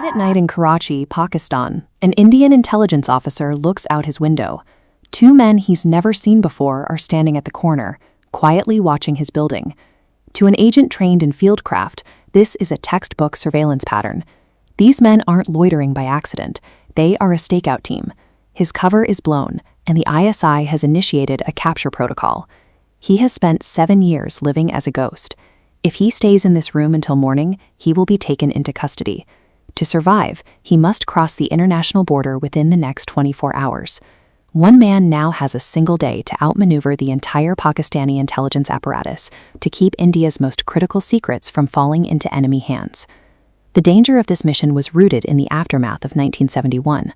Late at night in Karachi, Pakistan, an Indian intelligence officer looks out his window. Two men he's never seen before are standing at the corner, quietly watching his building. To an agent trained in fieldcraft, this is a textbook surveillance pattern. These men aren't loitering by accident. They are a stakeout team. His cover is blown, and the ISI has initiated a capture protocol. He has spent 7 years living as a ghost. If he stays in this room until morning, he will be taken into custody. To survive, he must cross the international border within the next 24 hours. One man now has a single day to outmaneuver the entire Pakistani intelligence apparatus to keep India's most critical secrets from falling into enemy hands. The danger of this mission was rooted in the aftermath of 1971.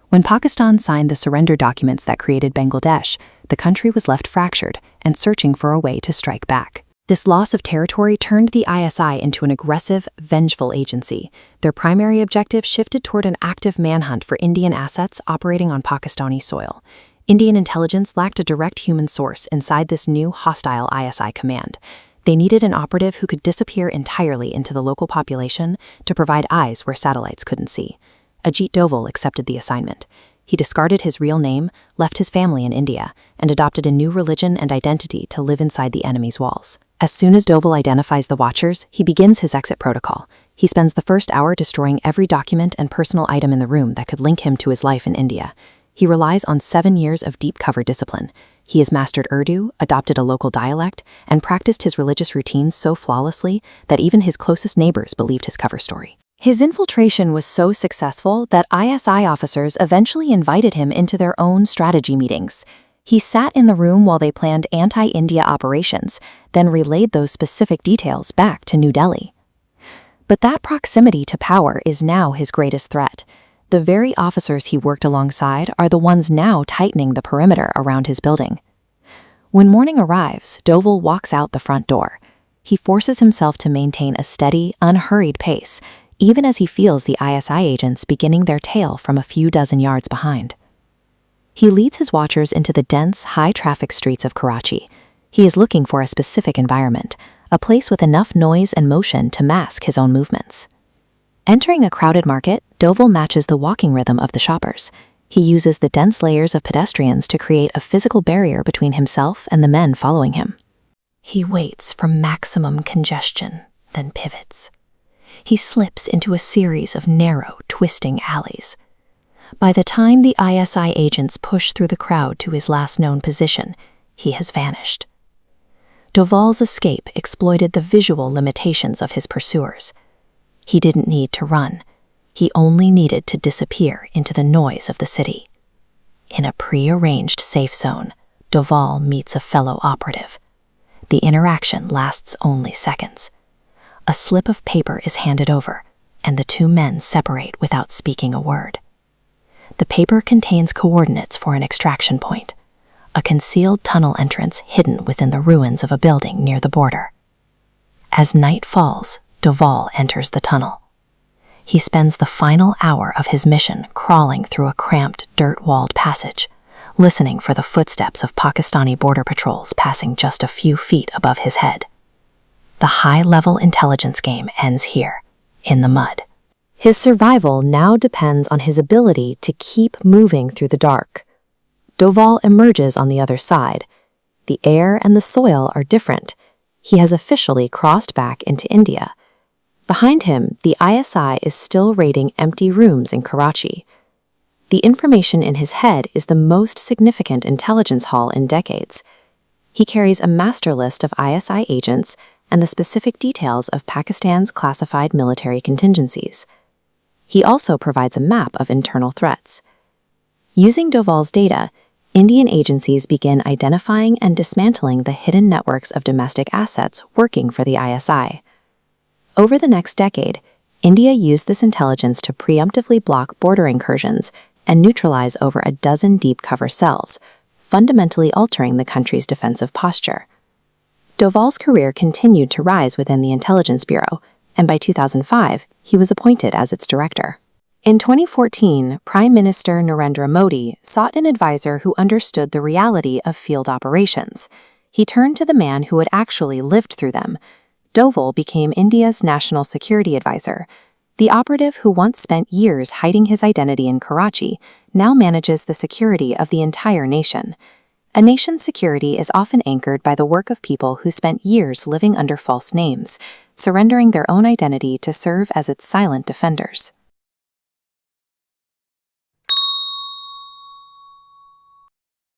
When Pakistan signed the surrender documents that created Bangladesh, the country was left fractured and searching for a way to strike back. This loss of territory turned the ISI into an aggressive, vengeful agency. Their primary objective shifted toward an active manhunt for Indian assets operating on Pakistani soil. Indian intelligence lacked a direct human source inside this new, hostile ISI command. They needed an operative who could disappear entirely into the local population to provide eyes where satellites couldn't see. Ajit Doval accepted the assignment. He discarded his real name, left his family in India, and adopted a new religion and identity to live inside the enemy's walls. As soon as Doval identifies the Watchers, he begins his exit protocol. He spends the first hour destroying every document and personal item in the room that could link him to his life in India. He relies on 7 years of deep cover discipline. He has mastered Urdu, adopted a local dialect, and practiced his religious routines so flawlessly that even his closest neighbors believed his cover story. His infiltration was so successful that ISI officers eventually invited him into their own strategy meetings. He sat in the room while they planned anti-India operations, then relayed those specific details back to New Delhi. But that proximity to power is now his greatest threat. The very officers he worked alongside are the ones now tightening the perimeter around his building. When morning arrives, Doval walks out the front door. He forces himself to maintain a steady, unhurried pace, even as he feels the ISI agents beginning their tale from a few dozen yards behind. He leads his watchers into the dense, high-traffic streets of Karachi. He is looking for a specific environment, a place with enough noise and motion to mask his own movements. Entering a crowded market, Doval matches the walking rhythm of the shoppers. He uses the dense layers of pedestrians to create a physical barrier between himself and the men following him. He waits for maximum congestion, then pivots. He slips into a series of narrow, twisting alleys. By the time the ISI agents push through the crowd to his last known position, he has vanished. Doval's escape exploited the visual limitations of his pursuers. He didn't need to run. He only needed to disappear into the noise of the city. In a pre-arranged safe zone, Doval meets a fellow operative. The interaction lasts only seconds. A slip of paper is handed over, and the two men separate without speaking a word. The paper contains coordinates for an extraction point, a concealed tunnel entrance hidden within the ruins of a building near the border. As night falls, Doval enters the tunnel. He spends the final hour of his mission crawling through a cramped, dirt-walled passage, listening for the footsteps of Pakistani border patrols passing just a few feet above his head. The high-level intelligence game ends here, in the mud. His survival now depends on his ability to keep moving through the dark. Doval emerges on the other side. The air and the soil are different. He has officially crossed back into India. Behind him, the ISI is still raiding empty rooms in Karachi. The information in his head is the most significant intelligence haul in decades. He carries a master list of ISI agents and the specific details of Pakistan's classified military contingencies. He also provides a map of internal threats. Using Doval's data, Indian agencies begin identifying and dismantling the hidden networks of domestic assets working for the ISI. Over the next decade, India used this intelligence to preemptively block border incursions and neutralize over a dozen deep cover cells, fundamentally altering the country's defensive posture. Doval's career continued to rise within the Intelligence Bureau, and by 2005, he was appointed as its director. In 2014, Prime Minister Narendra Modi sought an advisor who understood the reality of field operations. He turned to the man who had actually lived through them. Doval became India's national security advisor. The operative who once spent years hiding his identity in Karachi now manages the security of the entire nation. A nation's security is often anchored by the work of people who spent years living under false names, surrendering their own identity to serve as its silent defenders.